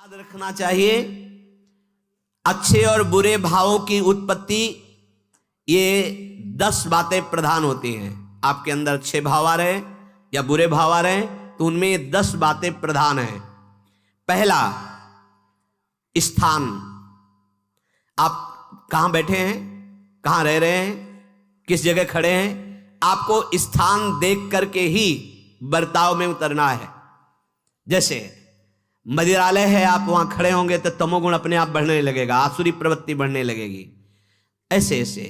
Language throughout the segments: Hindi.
याद रखना चाहिए, अच्छे और बुरे भावों की उत्पत्ति, ये 10 बातें प्रधान होती हैं। आपके अंदर अच्छे भाव आ रहे हैं या बुरे भाव आ रहे हैं, तो उनमें ये 10 बातें प्रधान हैं। पहला, स्थान। आप कहां बैठे हैं, कहां रह रहे हैं, किस जगह खड़े हैं, आपको स्थान देख करके ही बर्ताव में उतरना है। जैसे मदिरालय है, आप वहां खड़े होंगे तो तमोगुण अपने आप बढ़ने लगेगा, आसुरी प्रवृत्ति बढ़ने लगेगी। ऐसे ऐसे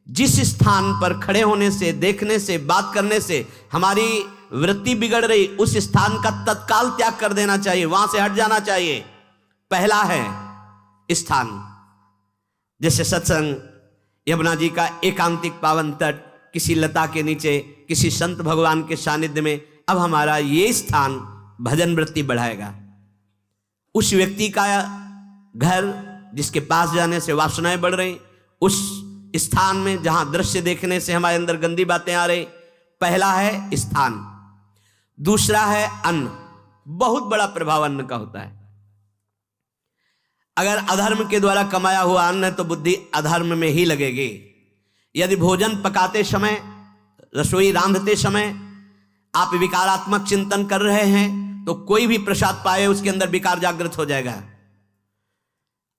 जिस स्थान पर खड़े होने से, देखने से, बात करने से हमारी वृत्ति बिगड़ रही, उस स्थान का तत्काल त्याग कर देना चाहिए, वहां से हट जाना चाहिए। पहला है स्थान। जैसे सत्संग, यमुना जी का एकांतिक पावन तट, किसी लता के नीचे, किसी संत भगवान के सानिध्य में, अब हमारा ये स्थान भजन वृत्ति बढ़ाएगा। उस व्यक्ति का घर जिसके पास जाने से वासनाएं बढ़ रही, उस स्थान में जहां दृश्य देखने से हमारे अंदर गंदी बातें आ रही, पहला है स्थान। दूसरा है अन्न। बहुत बड़ा प्रभाव अन्न का होता है। अगर अधर्म के द्वारा कमाया हुआ अन्न है तो बुद्धि अधर्म में ही लगेगी। यदि भोजन पकाते समय, रसोई रांधते समय आप विकारात्मक चिंतन कर रहे हैं तो कोई भी प्रसाद पाए उसके अंदर विकार जागृत हो जाएगा।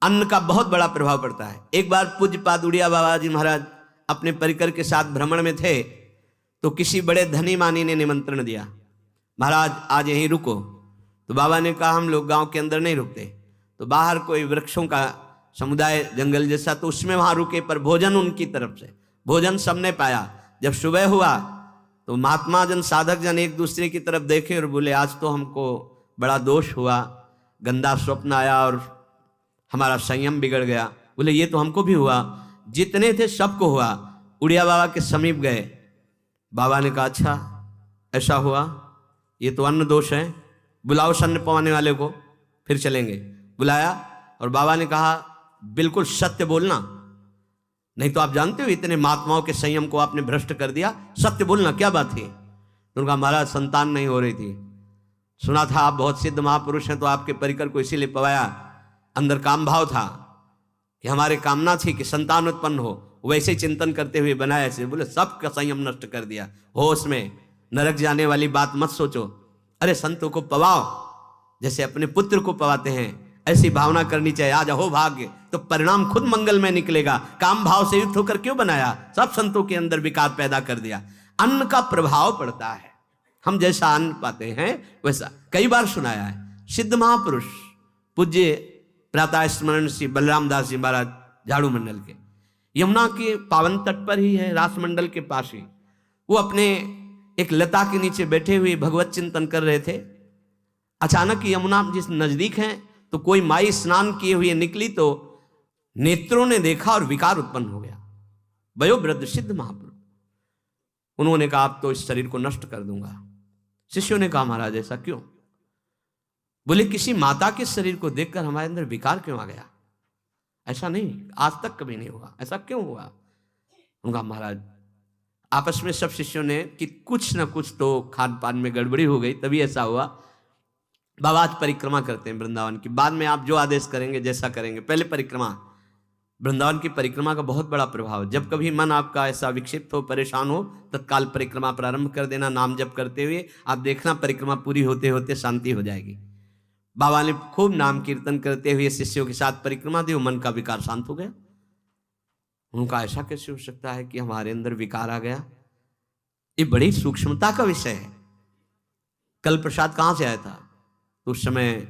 अन्न का बहुत बड़ा प्रभाव पड़ता है। एक बार पूज्यपाद उड़िया बाबा जी महाराज अपने परिकर के साथ भ्रमण में थे तो किसी बड़े धनी मानी ने निमंत्रण दिया, महाराज आज यहीं रुको। तो बाबा ने कहा हम लोग गांव के अंदर नहीं रुकते, तो बाहर कोई वृक्षों का समुदाय, जंगल जैसा, तो उसमें वहां रुके, पर भोजन उनकी तरफ से, भोजन सबने पाया। जब सुबह हुआ तो महात्मा जन, साधक जन एक दूसरे की तरफ देखे और बोले आज तो हमको बड़ा दोष हुआ, गंदा स्वप्न आया और हमारा संयम बिगड़ गया। बोले ये तो हमको भी हुआ, जितने थे सबको हुआ। उड़िया बाबा के समीप गए, बाबा ने कहा अच्छा ऐसा हुआ, ये तो अन्न दोष है, बुलाओ सन्न पवाने वाले को, फिर चलेंगे। बुलाया और बाबा ने कहा बिल्कुल सत्य बोलना, नहीं तो आप जानते हो इतने महात्माओं के संयम को आपने भ्रष्ट कर दिया, सत्य बोलना, क्या बात थी। तो उनका महाराज संतान नहीं हो रही थी, सुना था आप बहुत सिद्ध महापुरुष हैं तो आपके परिकर को इसीलिए पवाया, अंदर काम भाव था कि हमारे कामना थी कि संतान उत्पन्न हो, वैसे ही चिंतन करते हुए बनाया ऐसे। बोले सबका संयम नष्ट कर दिया, होश में, नरक जाने वाली बात मत सोचो। अरे संतों को पवाओ जैसे अपने पुत्र को पवाते हैं, ऐसी भावना करनी चाहिए। आज हो भाग्य तो परिणाम खुद मंगल में निकलेगा। काम भाव से युक्त होकर क्यों बनाया, सब संतों के अंदर विकार पैदा कर दिया। अन्न का प्रभाव पड़ता है, हम जैसा अन्न पाते हैं वैसा। कई बार सुनाया है, सिद्ध महापुरुष पूज्य प्रातः स्मरण श्री बलराम दास जी महाराज झाड़ू मंडल के, यमुना के पावन तट पर ही है, रासमंडल के पास ही, वो अपने एक लता के नीचे बैठे हुए भगवत चिंतन कर रहे थे। अचानक यमुना जिस नजदीक है तो कोई माई स्नान किए हुए निकली तो नेत्रों ने देखा और विकार उत्पन्न हो गया। वयोवृद्ध सिद्ध महापुरुष, उन्होंने कहा आप तो इस शरीर को नष्ट कर दूंगा। शिष्यों ने कहा महाराज ऐसा क्यों? बोले किसी माता के शरीर को देखकर हमारे अंदर विकार क्यों आ गया? ऐसा नहीं, आज तक कभी नहीं हुआ, ऐसा क्यों हुआ? उनका महाराज आपस में सब शिष्यों ने कि कुछ ना कुछ तो खान पान में गड़बड़ी हो गई तभी ऐसा हुआ। बाबा आज परिक्रमा करते हैं वृंदावन की, बाद में आप जो आदेश करेंगे जैसा करेंगे, पहले परिक्रमा। वृंदावन की परिक्रमा का बहुत बड़ा प्रभाव, जब कभी मन आपका ऐसा विक्षिप्त हो, परेशान हो, तत्काल परिक्रमा प्रारंभ कर देना, नाम जप करते हुए। आप देखना परिक्रमा पूरी होते होते शांति हो जाएगी। बाबा ने खूब नाम कीर्तन करते हुए शिष्यों के साथ परिक्रमा दी, मन का विकार शांत हो गया। उनका ऐसा कैसे हो सकता है कि हमारे अंदर विकार आ गया? ये बड़ी सूक्ष्मता का विषय है। कल प्रसाद कहां से आया था? तो उस समय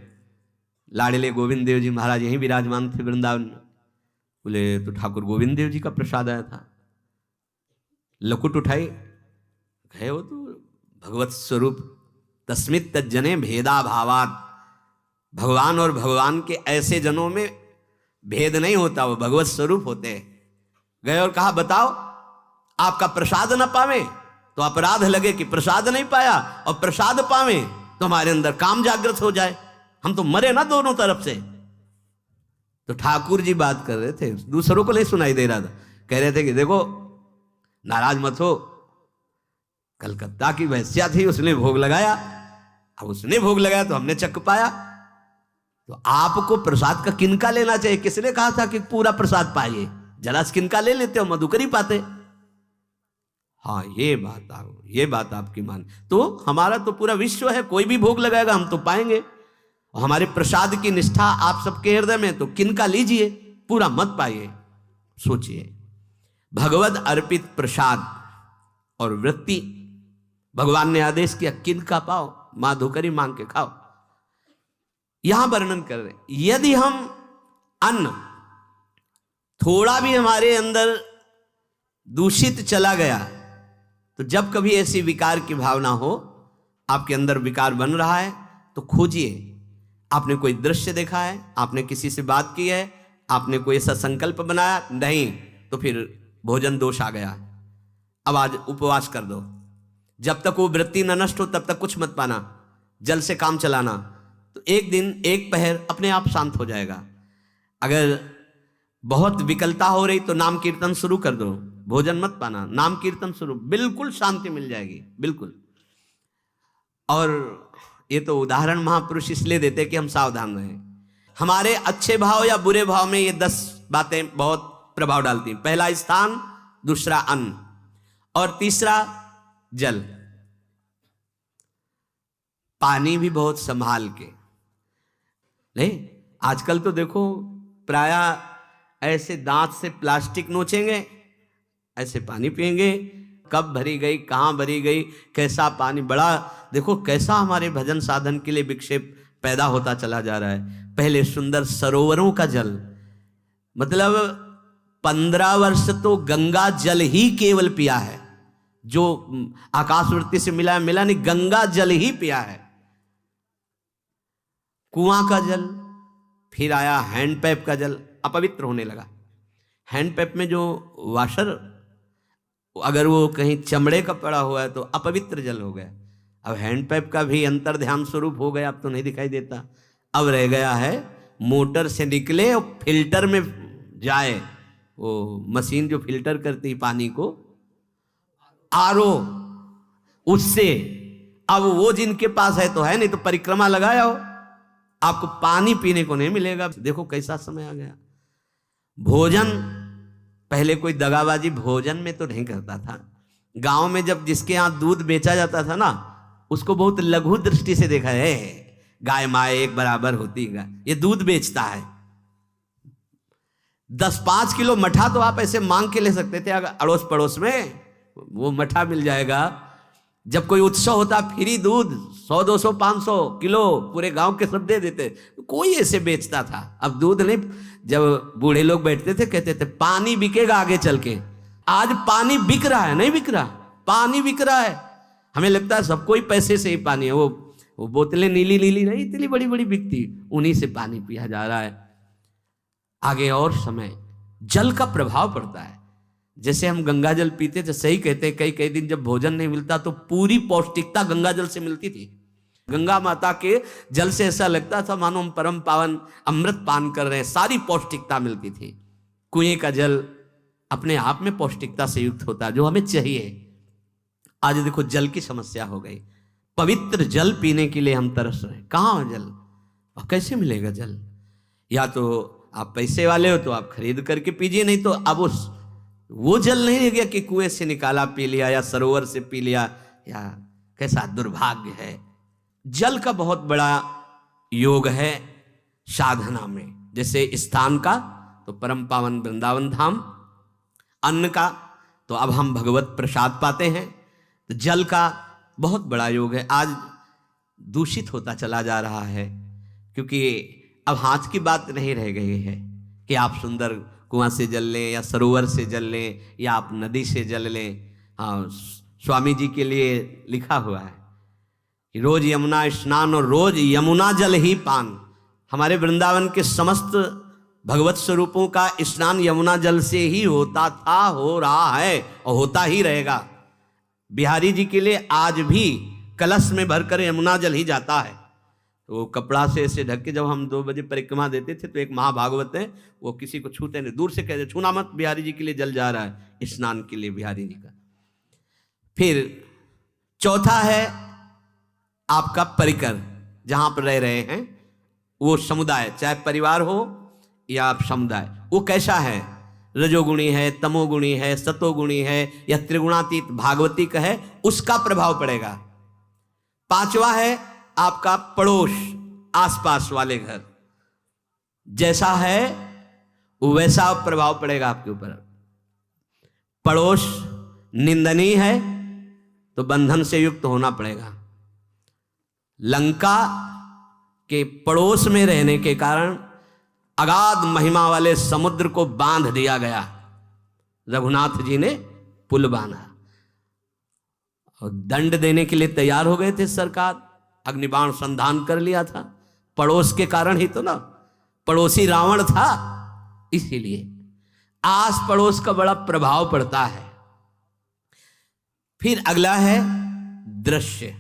लाडले गोविंद देव जी महाराज यहीं विराजमान थे वृंदावन में। बोले तो ठाकुर गोविंद देव जी का प्रसाद आया था। लकुट उठाई, गए वो तो भगवत स्वरूप, तस्मित तज्जने भेदा भावात। भगवान और भगवान के ऐसे जनों में भेद नहीं होता, वो भगवत स्वरूप होते हैं। गए और कहा बताओ आपका प्रसाद न पावे तो अपराध लगे कि प्रसाद नहीं पाया, और प्रसाद पावे तो हमारे अंदर काम जागृत हो जाए, हम तो मरे ना दोनों तरफ से। तो ठाकुर जी बात कर रहे थे, दूसरों को नहीं सुनाई दे रहा था। कह रहे थे कि देखो नाराज मत हो, कलकत्ता की वैश्या थी, उसने भोग लगाया, अब उसने भोग लगाया तो हमने चख पाया। तो आपको प्रसाद का किनका लेना चाहिए? किसने कहा था कि पूरा प्रसाद पाइए? जरा किनका ले लेते हो, मधुकरी पाते। हाँ, ये बात आपकी मान। तो हमारा तो पूरा विश्व है, कोई भी भोग लगाएगा हम तो पाएंगे। और हमारे प्रसाद की निष्ठा आप सबके हृदय में, तो किनका लीजिए, पूरा मत पाइए। सोचिए, भगवत अर्पित प्रसाद और वृत्ति, भगवान ने आदेश किया किनका पाओ, माधुकरी मांग के खाओ। यहां वर्णन कर रहे हैं, यदि हम अन्न थोड़ा भी हमारे अंदर दूषित चला गया, तो जब कभी ऐसी विकार की भावना हो, आपके अंदर विकार बन रहा है, तो खोजिए। आपने कोई दृश्य देखा है, आपने किसी से बात की है, आपने कोई ऐसा संकल्प बनाया, नहीं, तो फिर भोजन दोष आ गया। अब आज उपवास कर दो, जब तक वो वृत्ति न नष्ट हो तब तक कुछ मत पाना, जल से काम चलाना। तो एक दिन एक पहर अपने आप शांत हो जाएगा। अगर बहुत विकलता हो रही तो नाम कीर्तन शुरू कर दो, भोजन मत पाना, नाम कीर्तन शुरू, बिल्कुल शांति मिल जाएगी, बिल्कुल। और ये तो उदाहरण महापुरुष इसलिए देते कि हम सावधान रहें। हमारे अच्छे भाव या बुरे भाव में ये 10 बातें बहुत प्रभाव डालती हैं। पहला स्थान, दूसरा अन्न, और तीसरा जल। पानी भी बहुत संभाल के। नहीं, आजकल तो देखो प्रायः ऐसे दांत से प्लास्टिक नोचेंगे, ऐसे पानी पिएंगे, कब भरी गई, कहां भरी गई, कैसा पानी। बड़ा देखो कैसा हमारे भजन साधन के लिए विक्षेप पैदा होता चला जा रहा है। पहले सुंदर सरोवरों का जल, मतलब 15 वर्ष तो गंगा जल ही केवल पिया है, जो आकाशवृत्ति से मिला नहीं, गंगा जल ही पिया है। कुआं का जल, फिर आया हैंडपैप का जल, अपवित्र होने लगा। हैंडपैप में जो वाशर, अगर वो कहीं चमड़े का पड़ा हुआ है तो अपवित्र जल हो गया। अब हैंडपैप का भी अंतर ध्यान स्वरूप हो गया, अब तो नहीं दिखाई देता। अब रह गया है मोटर से निकले और फिल्टर में जाए, वो मशीन जो फिल्टर करती है पानी को, आरओ, उससे। अब वो जिनके पास है तो है, नहीं तो परिक्रमा लगाया हो, आपको पानी पीने को नहीं मिलेगा। देखो कैसा समय आ गया। भोजन, पहले कोई दगाबाजी भोजन में तो नहीं करता था। गांव में जब जिसके यहाँ दूध बेचा जाता था ना, उसको बहुत लघु दृष्टि से देखा है, गाय माय एक बराबर होती है, ये दूध बेचता है। 10-5 किलो मठा तो आप ऐसे मांग के ले सकते थे, अगर अड़ोस पड़ोस में वो मठा मिल जाएगा। जब कोई उत्सव होता, फ्री दूध 100, 200, 500 किलो पूरे गांव के सब दे देते, कोई ऐसे बेचता था। अब दूध नहीं, जब बूढ़े लोग बैठते थे कहते थे पानी बिकेगा आगे चल के। आज पानी बिक रहा है, नहीं बिक रहा, पानी बिक रहा है। हमें लगता है सबको ही पैसे से ही पानी है, वो बोतलें नीली नीली नहीं, इतनी बड़ी बड़ी बिकती, उन्हीं से पानी पिया जा रहा है। आगे और समय, जल का प्रभाव पड़ता है। जैसे हम गंगा जल पीते थे, सही कहते हैं, कई दिन जब भोजन नहीं मिलता तो पूरी पौष्टिकता गंगा जल से मिलती थी। गंगा माता के जल से ऐसा लगता था मानो हम परम पावन अमृत पान कर रहे हैं, सारी पौष्टिकता मिलती थी। कुएं का जल अपने आप में पौष्टिकता से युक्त होता है, जो हमें चाहिए। आज देखो जल की समस्या हो गई, पवित्र जल पीने के लिए हम तरस रहे हैं। कहाँ है जल और कैसे मिलेगा जल? या तो आप पैसे वाले हो तो आप खरीद करके पीजिए, नहीं तो अब वो जल नहीं रह गया कि कुएं से निकाला पी लिया या सरोवर से पी लिया, या कैसा दुर्भाग्य है। जल का बहुत बड़ा योग है साधना में। जैसे स्थान का तो परम पावन वृंदावन धाम, अन्न का तो अब हम भगवत प्रसाद पाते हैं, तो जल का बहुत बड़ा योग है। आज दूषित होता चला जा रहा है, क्योंकि अब हाथ की बात नहीं रह गई है कि आप सुंदर कुआं से जल लें या सरोवर से जल लें या आप नदी से जल लें। हाँ, स्वामी जी के लिए लिखा हुआ है कि रोज यमुना स्नान और रोज यमुना जल ही पान। हमारे वृंदावन के समस्त भगवत स्वरूपों का स्नान यमुना जल से ही होता था, हो रहा है और होता ही रहेगा। बिहारी जी के लिए आज भी कलश में भरकर यमुना जल ही जाता है। तो वो कपड़ा से ऐसे ढक के जब हम 2 बजे परिक्रमा देते थे तो एक महाभागवत है, वो किसी को छूते नहीं, दूर से कहते छूना मत, बिहारी जी के लिए जल जा रहा है स्नान के लिए बिहारी जी का। फिर चौथा है आपका परिकर, जहां पर रह रहे हैं वो समुदाय, चाहे परिवार हो या समुदाय, वो कैसा है, रजोगुणी है, तमोगुणी है, सतोगुणी है या त्रिगुणातीत भागवतिक है, उसका प्रभाव पड़ेगा। पांचवा है आपका पड़ोस, आसपास वाले घर, जैसा है वैसा प्रभाव पड़ेगा आपके ऊपर। पड़ोस निंदनीय है तो बंधन से युक्त होना पड़ेगा। लंका के पड़ोस में रहने के कारण अगाध महिमा वाले समुद्र को बांध दिया गया। रघुनाथ जी ने पुल बांधा और दंड देने के लिए तैयार हो गए थे सरकार, अग्निबाण संधान कर लिया था, पड़ोस के कारण ही तो ना, पड़ोसी रावण था, इसीलिए आस पड़ोस का बड़ा प्रभाव पड़ता है। फिर अगला है दृश्य,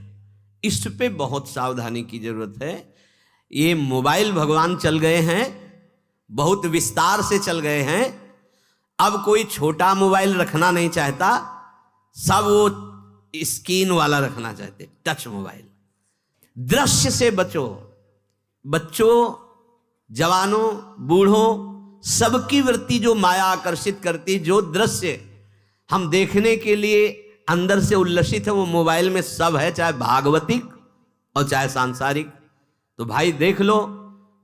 इस पे बहुत सावधानी की जरूरत है। ये मोबाइल भगवान चल गए हैं, बहुत विस्तार से चल गए हैं। अब कोई छोटा मोबाइल रखना नहीं चाहता, सब वो स्क्रीन वाला रखना चाहते, टच मोबाइल। दृश्य से बचो, बच्चों, जवानों, बूढ़ों, सबकी वृत्ति जो माया आकर्षित करती, जो दृश्य हम देखने के लिए अंदर से उल्लसित है, वो मोबाइल में सब है, चाहे भागवतिक और चाहे सांसारिक। तो भाई देख लो,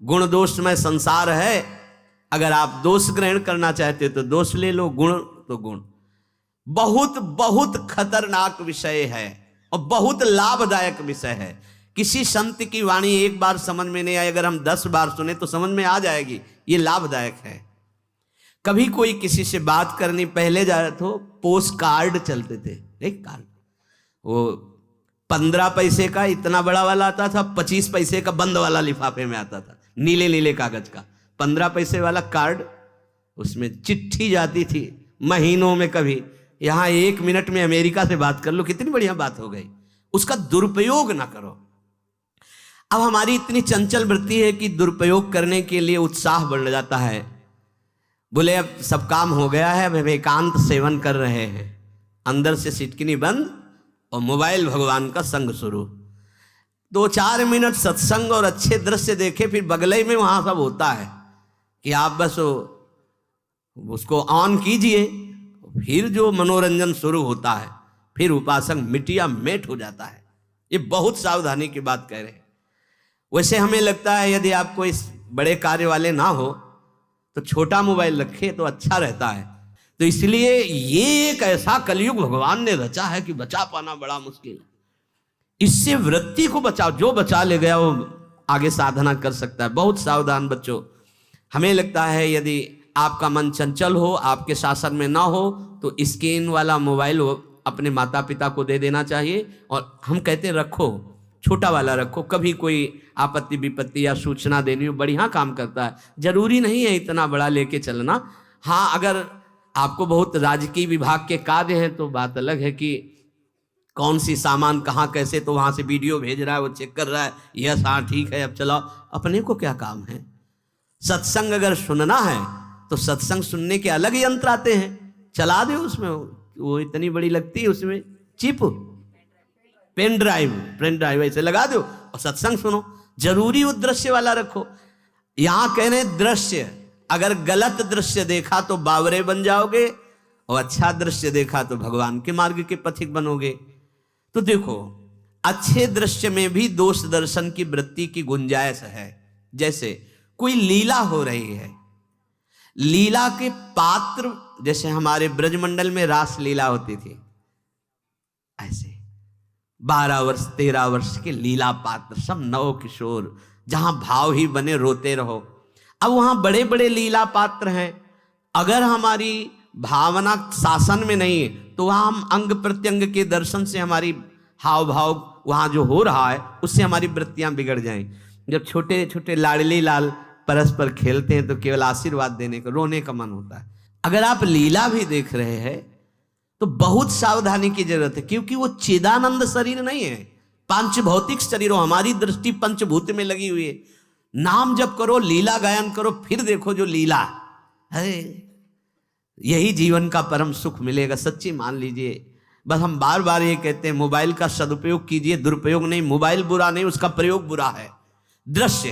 गुण दोष में संसार है। अगर आप दोष ग्रहण करना चाहते हो तो दोष ले लो, गुण तो गुण। बहुत बहुत खतरनाक विषय है और बहुत लाभदायक विषय है। किसी संत की वाणी एक बार समझ में नहीं आई, अगर हम 10 बार सुने तो समझ में आ जाएगी, ये लाभदायक है। कभी कोई किसी से बात करनी, पहले जा रहे तो पोस्ट कार्ड चलते थे, एक कार्ड, वो 15 पैसे का इतना बड़ा वाला आता था, 25 पैसे का बंद वाला लिफाफे में आता था, नीले नीले कागज का 15 पैसे वाला कार्ड, उसमें चिट्ठी जाती थी महीनों में। कभी यहां 1 मिनट में अमेरिका से बात कर लो, कितनी बढ़िया बात हो गई। उसका दुरुपयोग ना करो। अब हमारी इतनी चंचल वृत्ति है कि दुरुपयोग करने के लिए उत्साह बढ़ जाता है। बोले अब सब काम हो गया है, अब एकांत सेवन कर रहे हैं, अंदर से सिटकिनी बंद और मोबाइल भगवान का संग शुरू। 2-4 मिनट सत्संग और अच्छे दृश्य देखे, फिर बगले में वहां सब होता है कि आप बस उसको ऑन कीजिए, फिर जो मनोरंजन शुरू होता है, फिर उपासक मिटिया मेट हो जाता है। ये बहुत सावधानी की बात कह रहे हैं। वैसे हमें लगता है यदि आपको इस बड़े कार्य वाले ना हो तो छोटा मोबाइल रखे तो अच्छा रहता है। तो इसलिए ये एक ऐसा कलयुग भगवान ने रचा है कि बचा पाना बड़ा मुश्किल है। इससे वृत्ति को बचाओ, जो बचा ले गया वो आगे साधना कर सकता है। बहुत सावधान बच्चों। हमें लगता है यदि आपका मन चंचल हो, आपके शासन में ना हो, तो स्क्रीन वाला मोबाइल अपने माता पिता को दे देना चाहिए। और हम कहते रखो, छोटा वाला रखो, कभी कोई आपत्ति विपत्ति या सूचना देनी हो, बढ़िया काम करता है। जरूरी नहीं है इतना बड़ा लेके चलना। हाँ, अगर आपको बहुत राजकीय विभाग के कार्य हैं तो बात अलग है कि कौन सी सामान कहाँ कैसे, तो वहां से वीडियो भेज रहा है, वो चेक कर रहा है, यस हाँ ठीक है अब चलाओ। अपने को क्या काम है? सत्संग अगर सुनना है तो सत्संग सुनने के अलग यंत्र आते हैं, चला दो उसमें। वो इतनी बड़ी लगती है, उसमें चिप, पेन ड्राइव ऐसे लगा दो और सत्संग सुनो। जरूरी वो दृश्य वाला रखो। यहां कह रहे दृश्य, अगर गलत दृश्य देखा तो बावरे बन जाओगे और अच्छा दृश्य देखा तो भगवान के मार्ग के पथिक बनोगे। तो देखो, अच्छे दृश्य में भी दोष दर्शन की वृत्ति की गुंजाइश है। जैसे कोई लीला हो रही है, लीला के पात्र, जैसे हमारे ब्रजमंडल में रास लीला होती थी, ऐसे 12 वर्ष 13 वर्ष के लीला पात्र, सब नव किशोर, जहां भाव ही बने रोते रहो। अब वहां बड़े बड़े लीला पात्र हैं, अगर हमारी भावना शासन में नहीं है तो वहां हम अंग प्रत्यंग के दर्शन से हमारी हाव भाव वहां जो हो रहा है उससे हमारी वृत्तियां बिगड़ जाएं। जब छोटे छोटे लाडली लाल परस्पर खेलते हैं तो केवल आशीर्वाद देने का, रोने का मन होता है। अगर आप लीला भी देख रहे हैं तो बहुत सावधानी की जरूरत है, क्योंकि वो चिदानंद शरीर नहीं है, पांच भौतिक शरीर। हमारी दृष्टि पंचभूत में लगी हुई है। नाम जप करो, लीला गायन करो, फिर देखो जो लीला है, यही जीवन का परम सुख मिलेगा। सच्ची मान लीजिए। बस हम बार बार ये कहते हैं, मोबाइल का सदुपयोग कीजिए, दुरुपयोग नहीं। मोबाइल बुरा नहीं, उसका प्रयोग बुरा है। दृश्य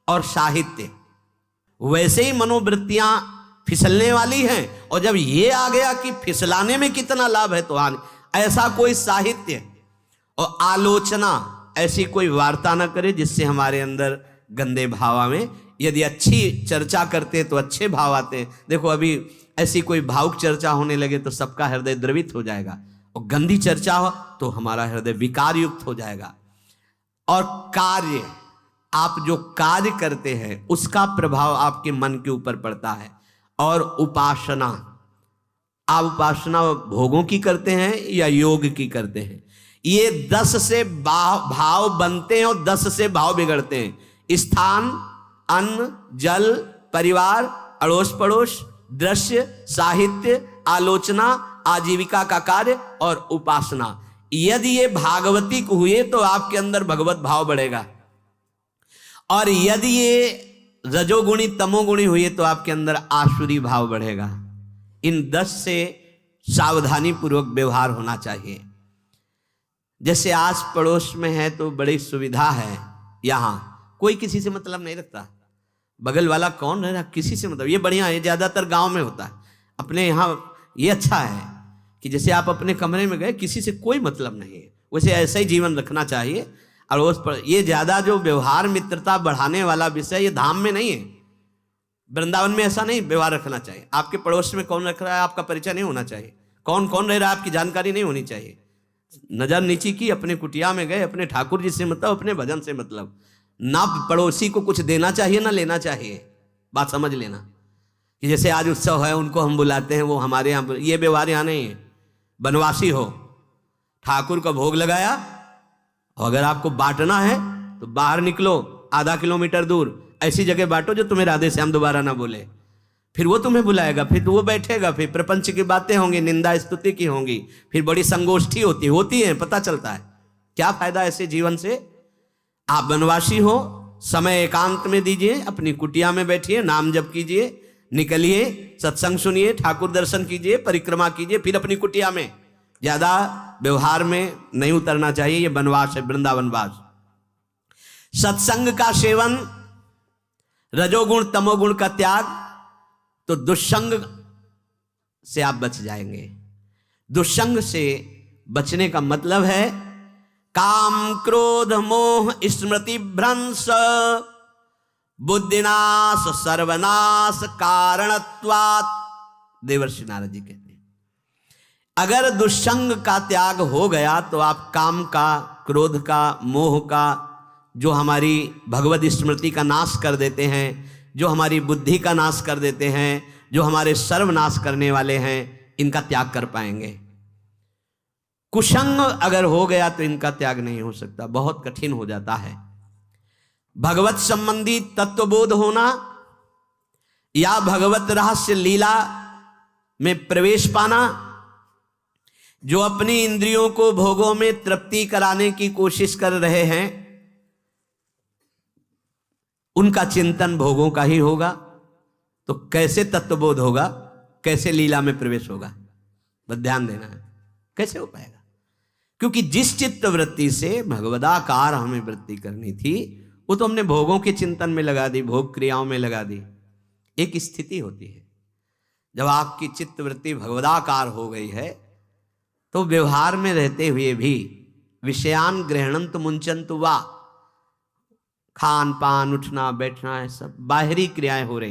और साहित्य, वैसे ही मनोवृत्तियां फिसलने वाली हैं। और जब ये आ गया कि फिसलाने में कितना लाभ है तो हानि, ऐसा कोई साहित्य और आलोचना, ऐसी कोई वार्ता ना करे जिससे हमारे अंदर गंदे भाव आवे। यदि अच्छी चर्चा करते तो अच्छे भाव आते हैं। देखो अभी ऐसी कोई भावुक चर्चा होने लगे तो सबका हृदय द्रवित हो जाएगा, और गंदी चर्चा हो तो हमारा हृदय विकार युक्त हो जाएगा। और कार्य, आप जो कार्य करते हैं उसका प्रभाव आपके मन के ऊपर पड़ता है। और उपासना, आप उपासना भोगों की करते हैं या योग की करते हैं, ये 10 से भाव बनते हैं और 10 से भाव बिगड़ते हैं। स्थान, अन्न, जल, परिवार, अड़ोस पड़ोस, दृश्य, साहित्य, आलोचना, आजीविका का कार्य और उपासना। यदि ये भागवतिक हुए तो आपके अंदर भगवत भाव बढ़ेगा, और यदि ये रजोगुणी तमोगुणी हुए तो आपके अंदर आसुरी भाव बढ़ेगा। इन 10 से सावधानी पूर्वक व्यवहार होना चाहिए। जैसे आस पड़ोस में है तो बड़ी सुविधा है, यहाँ कोई किसी से मतलब नहीं रखता, बगल वाला कौन रह रहा किसी से मतलब, ये बढ़िया है। ज्यादातर गांव में होता है, अपने यहाँ ये अच्छा है कि जैसे आप अपने कमरे में गए किसी से कोई मतलब नहीं है, वैसे ऐसा ही जीवन रखना चाहिए। और उस पर ये ज्यादा जो व्यवहार मित्रता बढ़ाने वाला विषय ये धाम में नहीं है, वृंदावन में ऐसा नहीं व्यवहार रखना चाहिए। आपके पड़ोस में कौन रख रहा है आपका परिचय नहीं होना चाहिए, कौन कौन रह रहा है आपकी जानकारी नहीं होनी चाहिए। नजर नीची की, अपने कुटिया में गए, अपने ठाकुर जी से मतलब, अपने भजन से मतलब, ना पड़ोसी को कुछ देना चाहिए ना लेना चाहिए। बात समझ लेना कि जैसे आज उत्सव है उनको हम बुलाते हैं, वो हमारे यहाँ, ये व्यवहार यहाँ नहीं है। बनवासी हो, ठाकुर का भोग लगाया, और अगर आपको बांटना है तो बाहर निकलो, आधा किलोमीटर दूर ऐसी जगह बांटो जो तुम्हें राधे श्याम दोबारा ना बोले, फिर वो तुम्हें बुलाएगा, फिर वो बैठेगा, फिर प्रपंच की बातें होंगी, निंदा स्तुति की होंगी, फिर बड़ी संगोष्ठी होती है, पता चलता है। क्या फायदा ऐसे जीवन से। आप वनवासी हो, समय एकांत में दीजिए, अपनी कुटिया में बैठिए, नाम जप कीजिए, निकलिए, सत्संग सुनिए, ठाकुर दर्शन कीजिए, परिक्रमा कीजिए, फिर अपनी कुटिया में। ज्यादा व्यवहार में नहीं उतरना चाहिए, ये वनवास है, वृंदावनवास। सत्संग का सेवन, रजोगुण तमोगुण का त्याग, तो दुष्संग से आप बच जाएंगे। दुष्संग से बचने का मतलब है काम क्रोध मोह स्मृति भ्रंश बुद्धिनाश सर्वनाश कारणत्वात्। देवर्षि नारद जी कहते हैं अगर दुष्संग का त्याग हो गया तो आप काम का, क्रोध का, मोह का, जो हमारी भगवत स्मृति का नाश कर देते हैं, जो हमारी बुद्धि का नाश कर देते हैं, जो हमारे सर्वनाश करने वाले हैं, इनका त्याग कर पाएंगे। कुसंग अगर हो गया तो इनका त्याग नहीं हो सकता, बहुत कठिन हो जाता है। भगवत संबंधी तत्वबोध होना या भगवत रहस्य लीला में प्रवेश पाना, जो अपनी इंद्रियों को भोगों में तृप्ति कराने की कोशिश कर रहे हैं, उनका चिंतन भोगों का ही होगा, तो कैसे तत्वबोध होगा, कैसे लीला में प्रवेश होगा, बस ध्यान देना है, कैसे हो पाएगा। क्योंकि जिस चित्त वृत्ति से भगवदाकार हमें वृत्ति करनी थी वो तो हमने भोगों के चिंतन में लगा दी, भोग क्रियाओं में लगा दी। एक स्थिति होती है जब आपकी चित्त वृत्ति भगवदाकार हो गई है तो व्यवहार में रहते हुए भी विषयान ग्रहणंत मुंचंत वा, खान पान, उठना बैठना, सब बाहरी क्रियाएं हो रही।